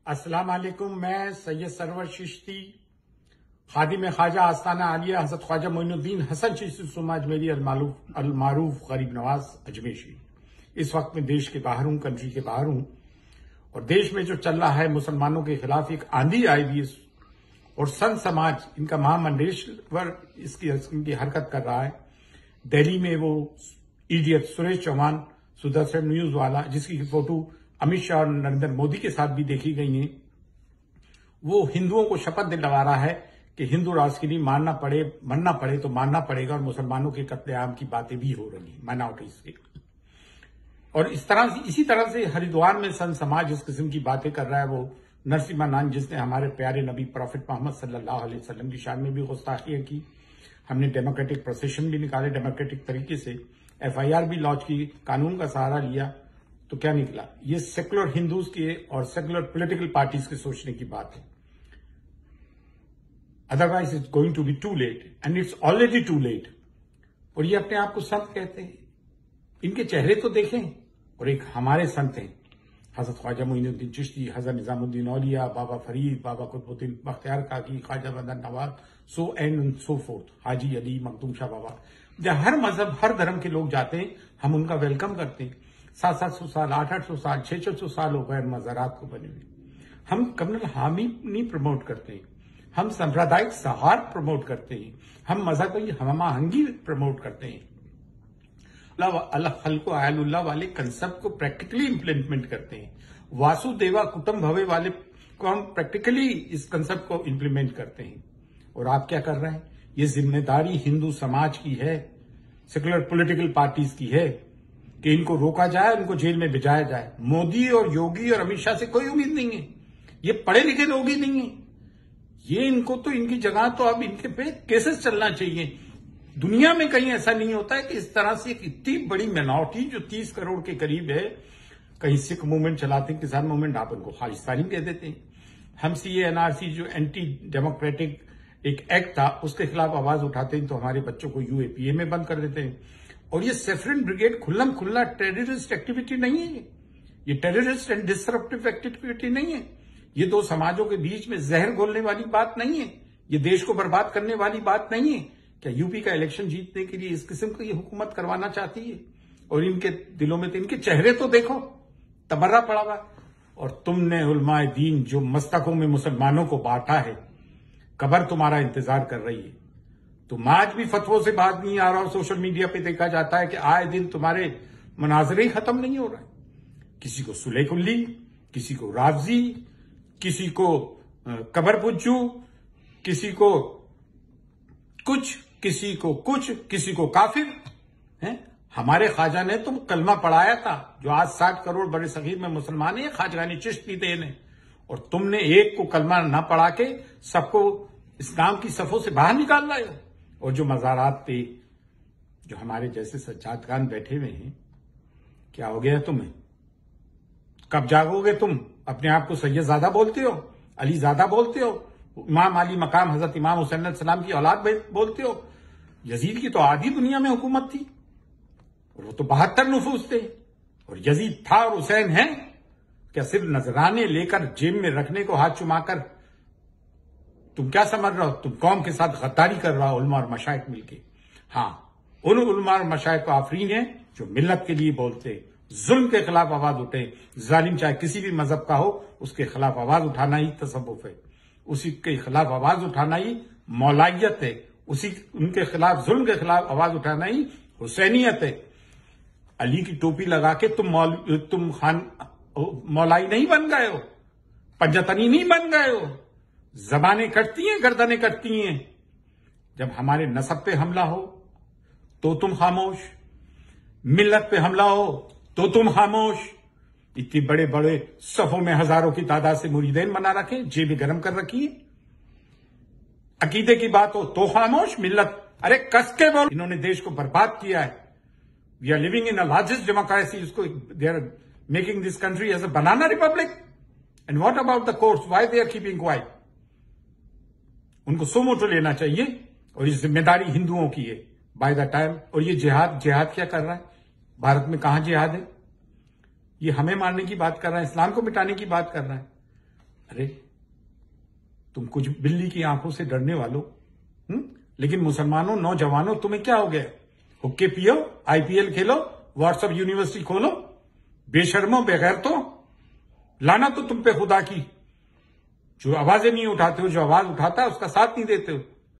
अस्सलाम वालेकुम। मैं सैयद सरवर चिश्ती, खादिम ख्वाजा आस्ताना आलिया हजरत ख्वाजा मोइनुद्दीन हसन चिश्ती समाज मेरी अलमारूफ गरीब नवाज अजमेशी इस वक्त में देश के बाहर हूं, कंट्री के बाहर हूं, और देश में जो चल रहा है मुसलमानों के खिलाफ एक आंधी आई हुई और संत समाज इनका महामंडलेश्वर इनकी हरकत कर रहा है। दिल्ली में वो इडियट सुरेश चौहान सुदर्शन न्यूज वाला, जिसकी फोटो अमित शाह और नरेंद्र मोदी के साथ भी देखी गई है, वो हिंदुओं को शपथ दिलवा रहा है कि हिंदू राष्ट्र के लिए मरना पड़े तो मानना पड़ेगा, और मुसलमानों के कत्लेआम की बातें भी हो रही है माइनॉरिटीज की। और इसी तरह से हरिद्वार में संत समाज इस किस्म की बातें कर रहा है। वो नरसिम्हा नान, जिसने हमारे प्यारे नबी प्रॉफिट मोहम्मद सल्लल्लाहु अलैहि वसल्लम की शान में भी गुस्ताखियां की। हमने डेमोक्रेटिक प्रोसेशन भी निकाले, डेमोक्रेटिक तरीके से FIR भी लॉन्च की, कानून का सहारा लिया, तो क्या निकला? ये सेकुलर हिंदूज के और सेकुलर पॉलिटिकल पार्टीज के सोचने की बात है। Otherwise it's going to be too late, and it's already too late. और ये अपने आप को संत कहते हैं, इनके चेहरे तो देखें। और एक हमारे संत हैं हजरत ख्वाजा मोइनुद्दीन चिश्ती, हजरत निजामुद्दीन औलिया, बाबा फरीद, बाबा Qutubuddin Bakhtiyar Kaki, Khwaja Bandar Nawaz, so and so forth, Haji Ali Makhdoom Shah Baba. जहां हर मजहब हर धर्म के लोग जाते हैं, हम उनका वेलकम करते हैं। 700-700 साल, 800-800 साल, 600 साल हो गए मज़ारात को बने हुए। हम कम्युनल हार्मनी नहीं प्रमोट करते हैं, हम सांप्रदायिक सौहार्द प्रमोट करते हैं, हम मजहबी हमआहंगी प्रमोट करते हैं, अल्लाह खल्को आयलुल्लाह वाले कंसेप्ट को प्रैक्टिकली इंप्लीमेंट करते हैं, वासुदेवा कुटुंब भवे वाले को हम प्रैक्टिकली इस कंसेप्ट को इंप्लीमेंट करते हैं। और आप क्या कर रहे हैं? ये जिम्मेदारी हिंदू समाज की है, सेकुलर पॉलिटिकल पार्टीज की है कि इनको रोका जाए, इनको जेल में भिजाया जाए। मोदी और योगी और अमित शाह से कोई उम्मीद नहीं है, ये पढ़े लिखे लोग ही नहीं है। ये इनको तो इनकी जगह तो अब इनके पे केसेस चलना चाहिए। दुनिया में कहीं ऐसा नहीं होता है कि इस तरह से एक इतनी बड़ी माइनॉरिटी जो 30 करोड़ के करीब है, कहीं सिख मूवमेंट चलाते हैं, किसान मूवमेंट, आप उनको खालिस्तानी कह देते हैं। हम CA NRC जो एंटी डेमोक्रेटिक एक एक्ट था, उसके खिलाफ आवाज उठाते हैं तो हमारे बच्चों को UAPA में बंद कर देते हैं। और ये सेफरन ब्रिगेड खुल्लम खुल्ला टेररिस्ट एक्टिविटी नहीं है, ये टेररिस्ट एंड डिसरप्टिव एक्टिविटी नहीं है, ये दो समाजों के बीच में जहर घोलने वाली बात नहीं है, ये देश को बर्बाद करने वाली बात नहीं है। क्या यूपी का इलेक्शन जीतने के लिए इस किस्म की हुकूमत करवाना चाहती है? और इनके दिलों में तो इनके चेहरे तो देखो, तबर्रा पड़ा हुआ। और तुमने उलमाए दीन जो मस्तकों में मुसलमानों को बांटा है, कब्र तुम्हारा इंतजार कर रही है। तुम आज भी फतवों से बात नहीं आ रहा हो, सोशल मीडिया पे देखा जाता है कि आए दिन तुम्हारे मनाजरे ही खत्म नहीं हो रहे। किसी को सुले कुल्ली, किसी को राफजी, किसी को कबर पुज्जू, किसी को कुछ, किसी को कुछ, किसी को काफिर है। हमारे ख्वाजा ने तुम कलमा पढ़ाया था, जो आज 60 करोड़ बड़े सगीर में मुसलमान है, ख्वाजगानी चिश्ती देन है, और तुमने एक को कलमा ना पढ़ा के सबको इस्लाम की सफों से बाहर निकाल रहे हो। और जो मज़ारात पे जो हमारे जैसे सज्जाद खान बैठे हुए हैं, क्या हो गया तुम्हें? कब जागोगे तुम? अपने आप को सैयदजादा बोलते हो, अलीजादा बोलते हो, इमाम अली मकाम हजरत इमाम हुसैन सलाम की औलाद बोलते हो। यजीद की तो आधी दुनिया में हुकूमत थी, और वो तो 72 नफूस थे, और यजीद था और हुसैन है। क्या सिर्फ नजराने लेकर जेब में रखने को हाथ चुमाकर तुम क्या समझ रहे हो? तुम कौम के साथ गद्दारी कर रहा हो, उलमा और मशाइख मिलके। हाँ, उन उलमा और मशाइख को आफरीन है जो मिल्लत के लिए बोलते, जुल्म के खिलाफ आवाज उठे। जालिम चाहे किसी भी मजहब का हो, उसके खिलाफ आवाज उठाना ही तसव्वुफ है, उसी के खिलाफ आवाज उठाना ही मौलाइयत है, उनके खिलाफ जुल्म के खिलाफ आवाज उठाना ही हुसैनियत है। अली की टोपी लगा के तुम खान मौलाई नहीं बन गए हो, पंजतनी नहीं बन गए हो। जबानें कटती हैं, गर्दनें कटती हैं। जब हमारे नसब पे हमला हो तो तुम खामोश, मिल्लत पे हमला हो तो तुम खामोश। इतनी बड़े बड़े सफों में हजारों की तादाद से मुरीदेन बना रखे, जेबें गर्म कर रखी है। अकीदे की बात हो तो खामोश, मिल्लत अरे कस के बोल। इन्होंने देश को बर्बाद किया है। We are living in a largest democracy, इसको they are making this country as a banana republic. And what about the courts, why they are keeping quiet? उनको सोमोटो लेना चाहिए, और ये जिम्मेदारी हिंदुओं की है बाय द टाइम। और ये जिहाद क्या कर रहा है? भारत में कहां जिहाद है? ये हमें मारने की बात कर रहा है, इस्लाम को मिटाने की बात कर रहा है। अरे तुम कुछ बिल्ली की आंखों से डरने वालों, लेकिन मुसलमानों, नौजवानों, तुम्हें क्या हो गया? हुक्के पियो, आईपीएल खेलो, व्हाट्सएप यूनिवर्सिटी खोलो, बेशर्मो, बगैर तो लाना तो तुम पे खुदा की। जो आवाजें नहीं उठाते हो, जो आवाज उठाता है उसका साथ नहीं देते हो।